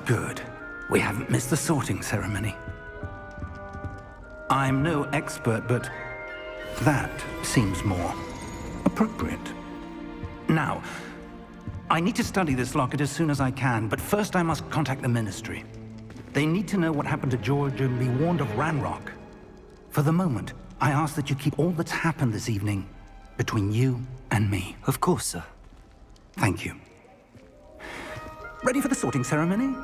Good. We haven't missed the sorting ceremony. I'm no expert, but that seems more appropriate. Now, I need to study this locket as soon as I can, but first I must contact the Ministry. They need to know what happened to George and be warned of Ranrock. For the moment, I ask that you keep all that's happened this evening between you and me. Of course, sir. Thank you. Ready for the sorting ceremony?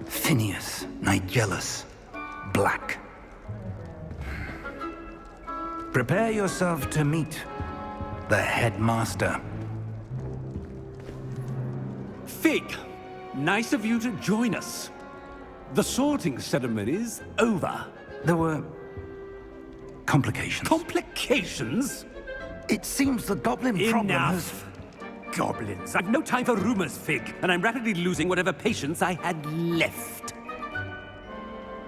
Phineas, Nigellus, Black. Prepare yourself to meet the headmaster. Fig, nice of you to join us. The sorting ceremony's over. There were complications. Complications? It seems the goblin problem has... Enough! Goblins. I've no time for rumors, Fig, and I'm rapidly losing whatever patience I had left.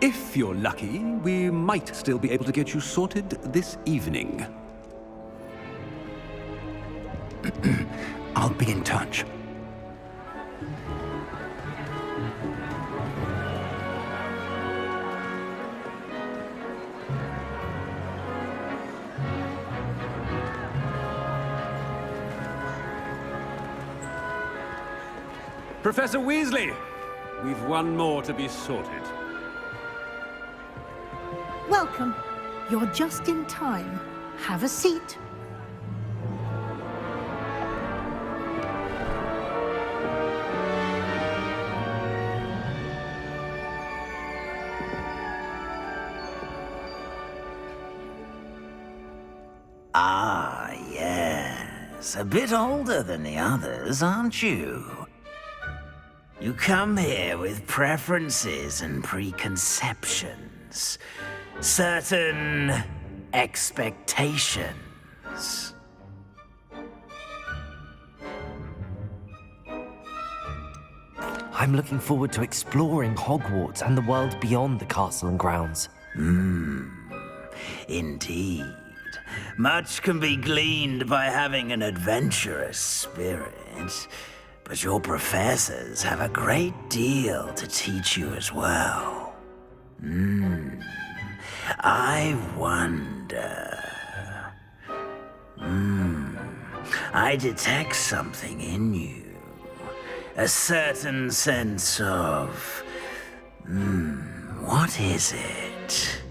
If you're lucky, we might still be able to get you sorted this evening. I'll be in touch. Professor Weasley, we've one more to be sorted. Welcome. You're just in time. Have a seat. Ah, yes. A bit older than the others, aren't you? You come here with preferences and preconceptions. Certain expectations. I'm looking forward to exploring Hogwarts and the world beyond the castle and grounds. Indeed. Much can be gleaned by having an adventurous spirit, but your professors have a great deal to teach you as well. I wonder... I detect something in you. A certain sense of... what is it?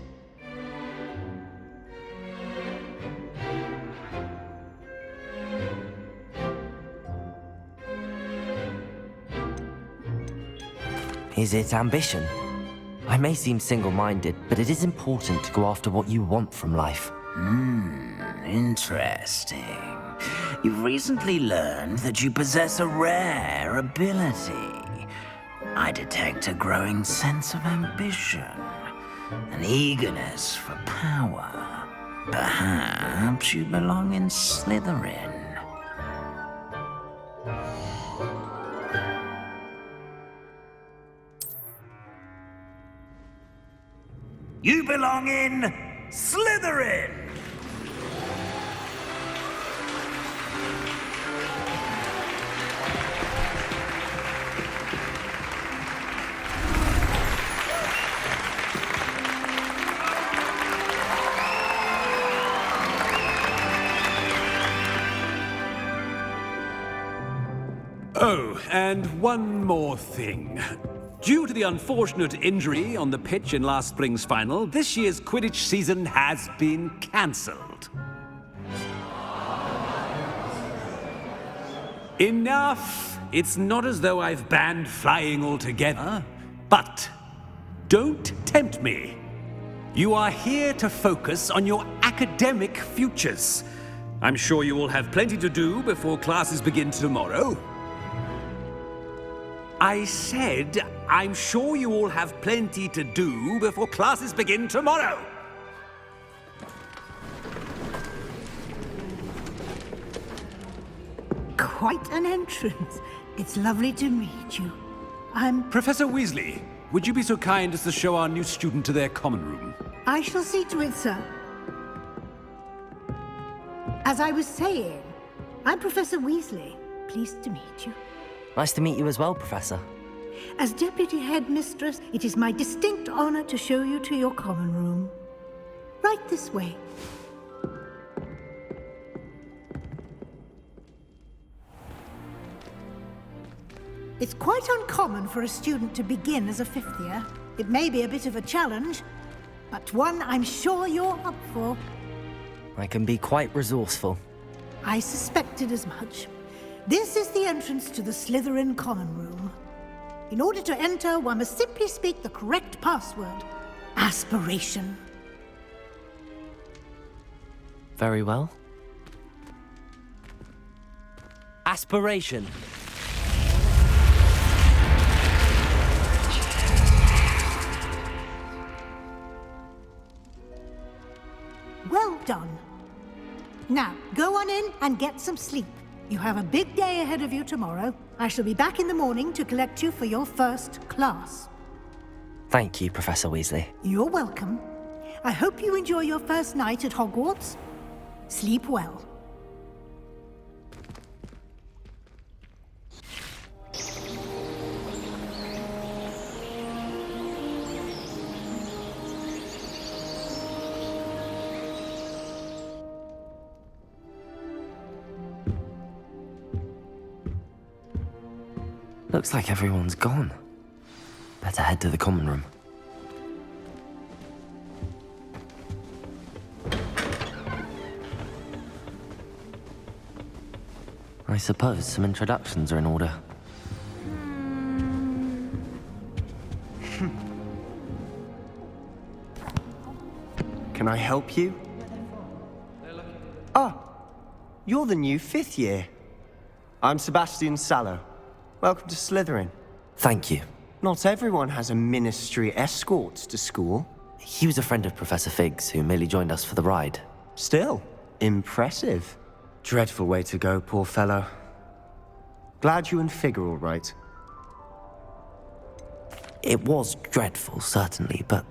Is it ambition? I may seem single-minded, but it is important to go after what you want from life. Interesting. You've recently learned that you possess a rare ability. I detect a growing sense of ambition, an eagerness for power. Perhaps you belong in Slytherin. You belong in Slytherin! Oh, and one more thing. Due to the unfortunate injury on the pitch in last spring's final, this year's Quidditch season has been cancelled. Enough! It's not as though I've banned flying altogether, but don't tempt me. You are here to focus on your academic futures. I'm sure you will have plenty to do before classes begin tomorrow. I said, I'm sure you all have plenty to do before classes begin tomorrow. quite an entrance. It's lovely to meet you. Professor Weasley, would you be so kind as to show our new student to their common room? I shall see to it, sir. As I was saying, I'm Professor Weasley. Pleased to meet you. Nice to meet you as well, Professor. As Deputy Headmistress, it is my distinct honor to show you to your common room. Right this way. It's quite uncommon for a student to begin as a fifth year. It may be a bit of a challenge, but one I'm sure you're up for. I can be quite resourceful. I suspected as much. This is the entrance to the Slytherin common room. In order to enter, one must simply speak the correct password. Aspiration. Very well. Aspiration. Well done. Now, go on in and get some sleep. You have a big day ahead of you tomorrow. I shall be back in the morning to collect you for your first class. Thank you, Professor Weasley. You're welcome. I hope you enjoy your first night at Hogwarts. Sleep well. Looks like everyone's gone. Better head to the common room. I suppose some introductions are in order. Can I help you? Ah, you're the new fifth year. I'm Sebastian Sallow. Welcome to Slytherin. Thank you. Not everyone has a ministry escort to school. He was a friend of Professor Fig's who merely joined us for the ride. Still, impressive. Dreadful way to go, poor fellow. Glad you and Fig are all right. It was dreadful, certainly, but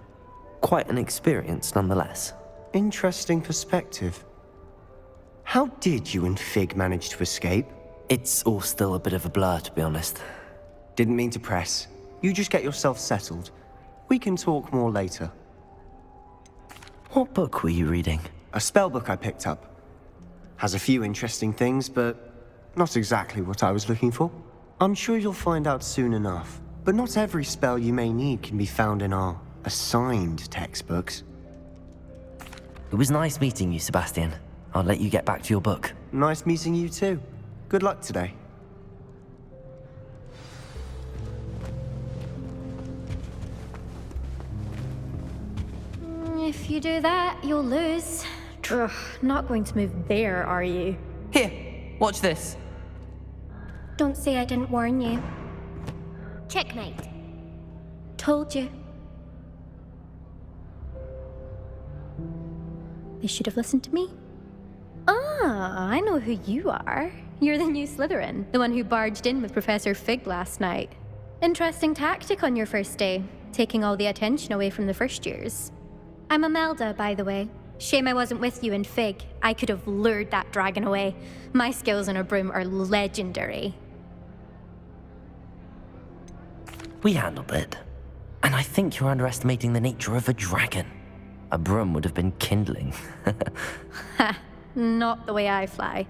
quite an experience nonetheless. Interesting perspective. How did you and Fig manage to escape? It's all still a bit of a blur, to be honest. Didn't mean to press. You just get yourself settled. We can talk more later. What book were you reading? A spell book I picked up. Has a few interesting things, but not exactly what I was looking for. I'm sure you'll find out soon enough. But not every spell you may need can be found in our assigned textbooks. It was nice meeting you, Sebastian. I'll let you get back to your book. Nice meeting you too. Good luck today. If you do that, you'll lose. Ugh, not going to move there, are you? Here, watch this. Don't say I didn't warn you. Checkmate. Told you. They should have listened to me. Ah, I know who you are. You're the new Slytherin, the one who barged in with Professor Fig last night. Interesting tactic on your first day, taking all the attention away from the first years. I'm Imelda, by the way. Shame I wasn't with you and Fig. I could have lured that dragon away. My skills on a broom are legendary. We handled it. And I think you're underestimating the nature of a dragon. A broom would have been kindling. Ha, not the way I fly.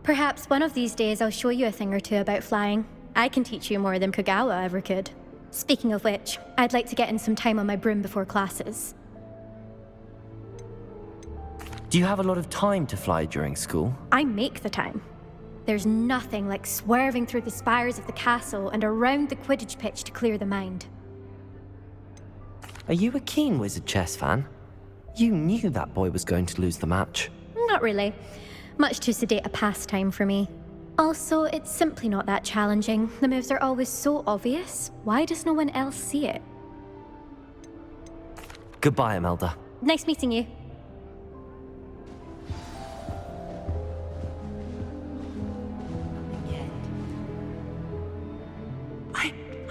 Perhaps one of these days I'll show you a thing or two about flying. I can teach you more than Kogawa ever could. Speaking of which, I'd like to get in some time on my broom before classes. Do you have a lot of time to fly during school? I make the time. There's nothing like swerving through the spires of the castle and around the Quidditch pitch to clear the mind. Are you a keen Wizard chess fan? You knew that boy was going to lose the match. Not really. Much too sedate a pastime for me. Also, it's simply not that challenging. The moves are always so obvious. Why does no one else see it? Goodbye, Imelda. Nice meeting you.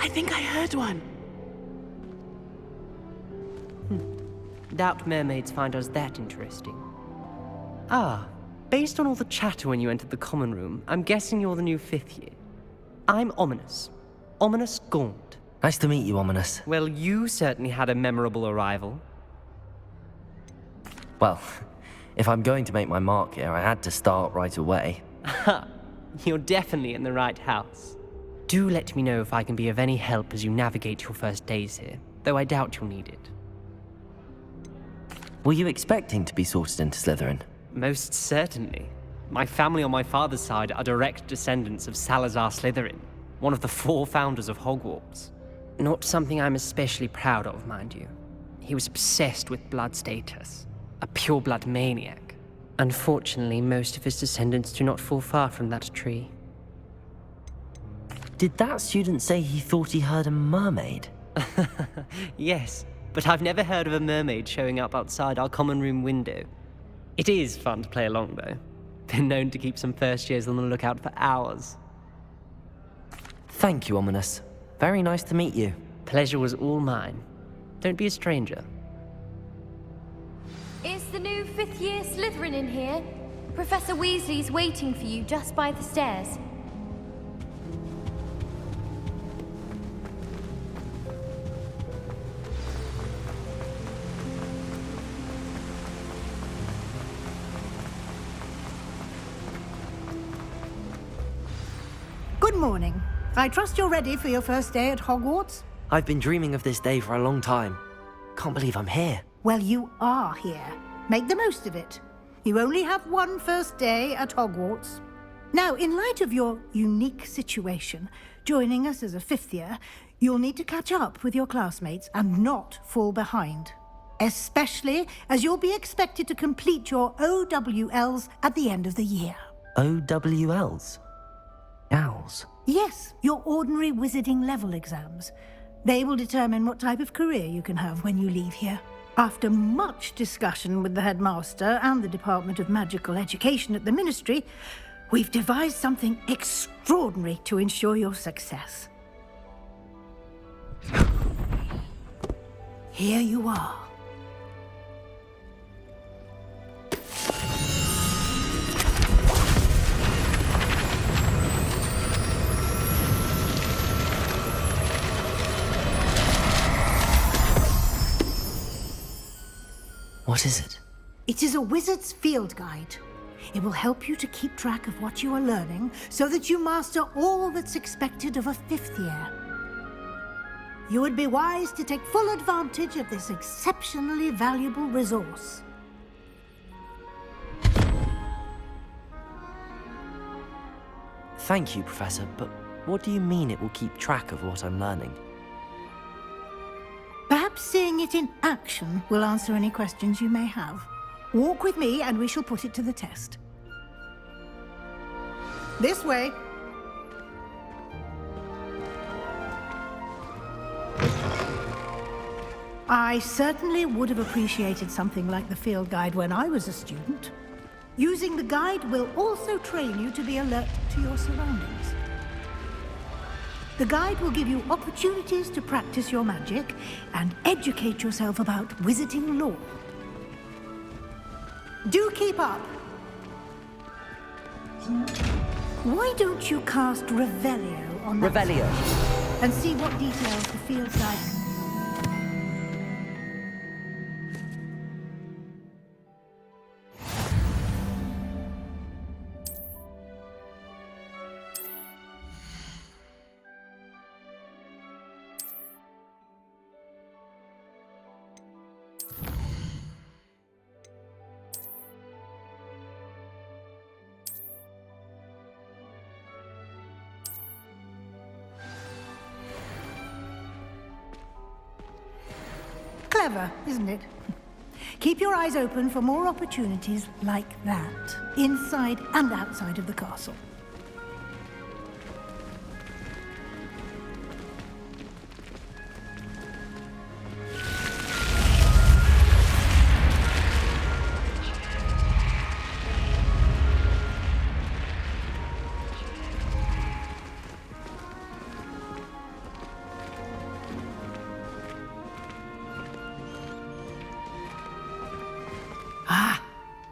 I think I heard one. Doubt mermaids find us that interesting. Ah, based on all the chatter when you entered the common room, I'm guessing you're the new 5th year. I'm Ominous. Ominous Gaunt. Nice to meet you, Ominous. Well, you certainly had a memorable arrival. Well, if I'm going to make my mark here, I had to start right away. Ha! You're definitely in the right house. Do let me know if I can be of any help as you navigate your first days here, though I doubt you'll need it. Were you expecting to be sorted into Slytherin? Most certainly. My family on my father's side are direct descendants of Salazar Slytherin, one of the 4 founders of Hogwarts. Not something I'm especially proud of, mind you. He was obsessed with blood status, a pure-blood maniac. Unfortunately, most of his descendants do not fall far from that tree. Did that student say he thought he heard a mermaid? Yes, but I've never heard of a mermaid showing up outside our common room window. It is fun to play along, though. Been known to keep some first years on the lookout for hours. Thank you, Ominous. Very nice to meet you. Pleasure was all mine. Don't be a stranger. Is the new 5th year Slytherin in here? Professor Weasley's waiting for you just by the stairs. Good morning. I trust you're ready for your first day at Hogwarts? I've been dreaming of this day for a long time. Can't believe I'm here. Well, you are here. Make the most of it. You only have one first day at Hogwarts. Now, in light of your unique situation, joining us as a 5th year, you'll need to catch up with your classmates and not fall behind. Especially as you'll be expected to complete your OWLs at the end of the year. OWLs? Owls? Yes, your ordinary wizarding level exams. They will determine what type of career you can have when you leave here. After much discussion with the headmaster and the Department of Magical Education at the Ministry, we've devised something extraordinary to ensure your success. Here you are. What is it? It is a wizard's field guide. It will help you to keep track of what you are learning so that you master all that's expected of a 5th year. You would be wise to take full advantage of this exceptionally valuable resource. Thank you, Professor, but what do you mean it will keep track of what I'm learning? Perhaps seeing it in action will answer any questions you may have. Walk with me and we shall put it to the test. This way. I certainly would have appreciated something like the field guide when I was a student. Using the guide will also train you to be alert to your surroundings. The guide will give you opportunities to practice your magic and educate yourself about wizarding lore. Do keep up! Why don't you cast Revelio on that Revelio. and see what details the field guide... Clever, isn't it? Keep your eyes open for more opportunities like that, inside and outside of the castle.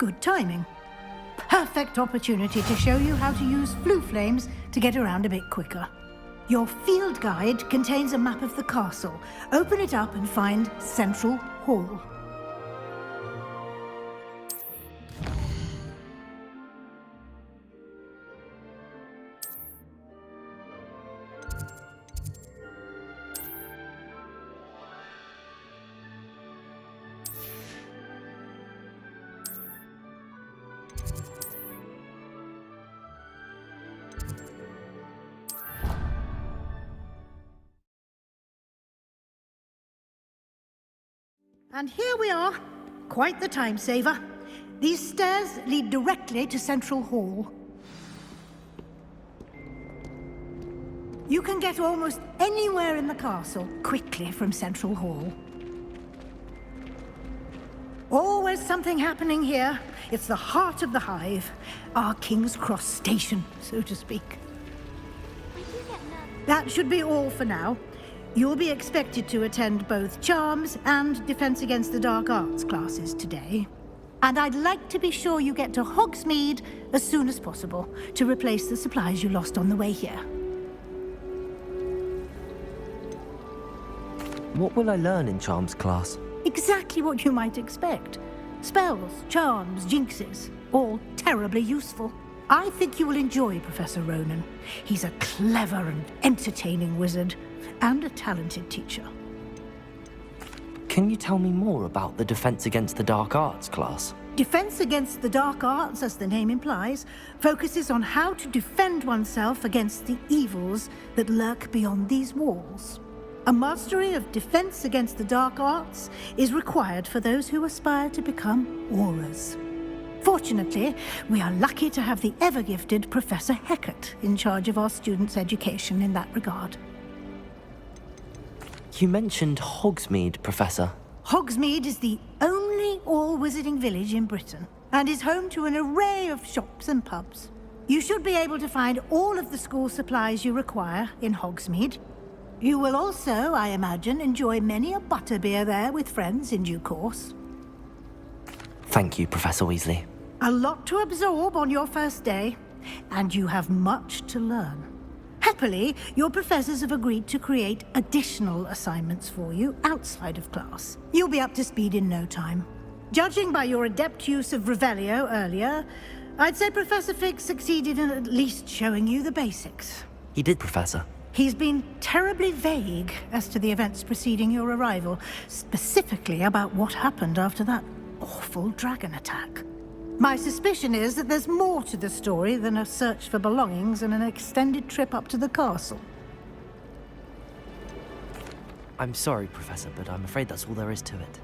Good timing. Perfect opportunity to show you how to use flue flames to get around a bit quicker. Your field guide contains a map of the castle. Open it up and find Central Hall. And here we are. Quite the time saver. These stairs lead directly to Central Hall. You can get almost anywhere in the castle quickly from Central Hall. Always something happening here. It's the heart of the hive. Our King's Cross station, so to speak. That should be all for now. You'll be expected to attend both Charms and Defense Against the Dark Arts classes today. And I'd like to be sure you get to Hogsmeade as soon as possible to replace the supplies you lost on the way here. What will I learn in Charms class? Exactly what you might expect. Spells, charms, jinxes, all terribly useful. I think you will enjoy Professor Ronan. He's a clever and entertaining wizard, and a talented teacher. Can you tell me more about the Defense Against the Dark Arts class? Defense Against the Dark Arts, as the name implies, focuses on how to defend oneself against the evils that lurk beyond these walls. A mastery of Defense Against the Dark Arts is required for those who aspire to become Aurors. Fortunately, we are lucky to have the ever-gifted Professor Hecat in charge of our students' education in that regard. You mentioned Hogsmeade, Professor. Hogsmeade is the only all-wizarding village in Britain, and is home to an array of shops and pubs. You should be able to find all of the school supplies you require in Hogsmeade. You will also, I imagine, enjoy many a butterbeer there with friends in due course. Thank you, Professor Weasley. A lot to absorb on your first day, and you have much to learn. Happily, your professors have agreed to create additional assignments for you outside of class. You'll be up to speed in no time. Judging by your adept use of Revelio earlier, I'd say Professor Fig succeeded in at least showing you the basics. He did, Professor. He's been terribly vague as to the events preceding your arrival, specifically about what happened after that awful dragon attack. My suspicion is that there's more to the story than a search for belongings and an extended trip up to the castle. I'm sorry, Professor, but I'm afraid that's all there is to it.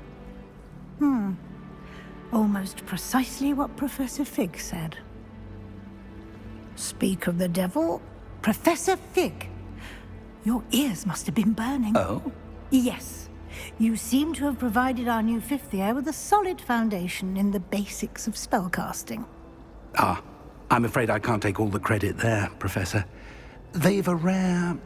Almost precisely what Professor Fig said. Speak of the devil, Professor Fig. Your ears must have been burning. Oh? Yes. You seem to have provided our new fifth year with a solid foundation in the basics of spellcasting. Ah, I'm afraid I can't take all the credit there, Professor. They've a rare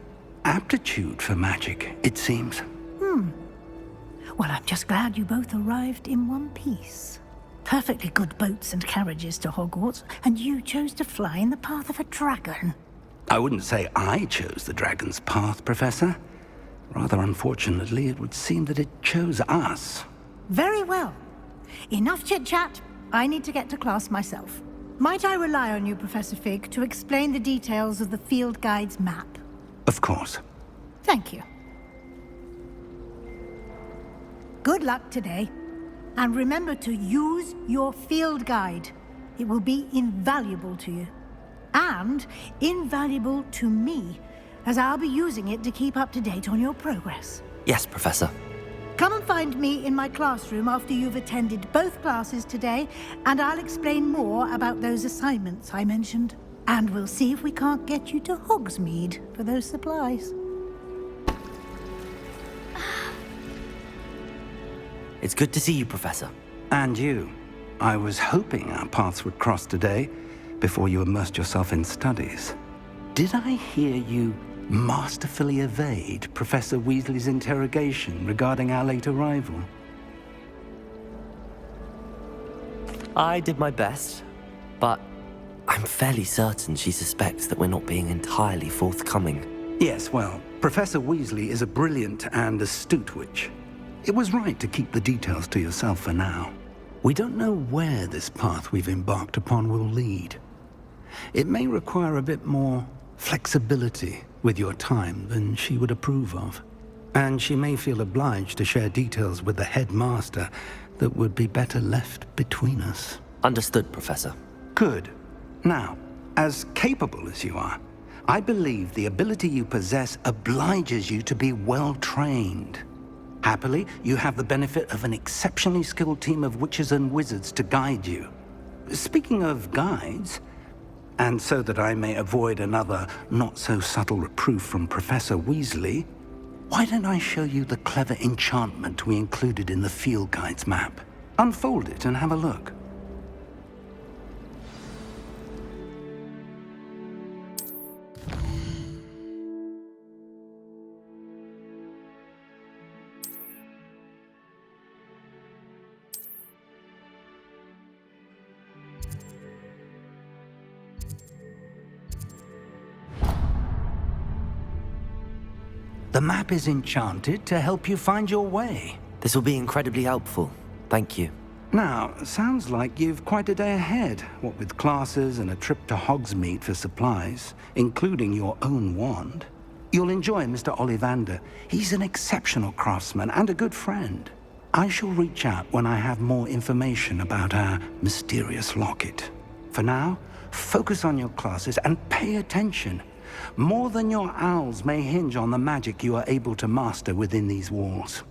aptitude for magic, it seems. Well, I'm just glad you both arrived in one piece. Perfectly good boats and carriages to Hogwarts, and you chose to fly in the path of a dragon. I wouldn't say I chose the dragon's path, Professor. Rather unfortunately, it would seem that it chose us. Very well. Enough chit-chat. I need to get to class myself. Might I rely on you, Professor Fig, to explain the details of the field guide's map? Of course. Thank you. Good luck today. And remember to use your field guide. It will be invaluable to you. And invaluable to me, as I'll be using it to keep up to date on your progress. Yes, Professor. Come and find me in my classroom after you've attended both classes today, and I'll explain more about those assignments I mentioned. And we'll see if we can't get you to Hogsmeade for those supplies. It's good to see you, Professor. And you. I was hoping our paths would cross today, before you immersed yourself in studies. Did I hear you masterfully evade Professor Weasley's interrogation regarding our late arrival? I did my best, but I'm fairly certain she suspects that we're not being entirely forthcoming. Yes, well, Professor Weasley is a brilliant and astute witch. It was right to keep the details to yourself for now. We don't know where this path we've embarked upon will lead. It may require a bit more flexibility with your time than she would approve of. And she may feel obliged to share details with the headmaster that would be better left between us. Understood, Professor. Good. Now, as capable as you are, I believe the ability you possess obliges you to be well trained. Happily, you have the benefit of an exceptionally skilled team of witches and wizards to guide you. Speaking of guides, and so that I may avoid another not-so-subtle reproof from Professor Weasley, why don't I show you the clever enchantment we included in the field guide's map? Unfold it and have a look. The map is enchanted to help you find your way. This will be incredibly helpful. Thank you. Now, sounds like you've quite a day ahead, what with classes and a trip to Hogsmeade for supplies, including your own wand. You'll enjoy Mr. Ollivander. He's an exceptional craftsman and a good friend. I shall reach out when I have more information about our mysterious locket. For now, focus on your classes and pay attention. More than your owls may hinge on the magic you are able to master within these walls.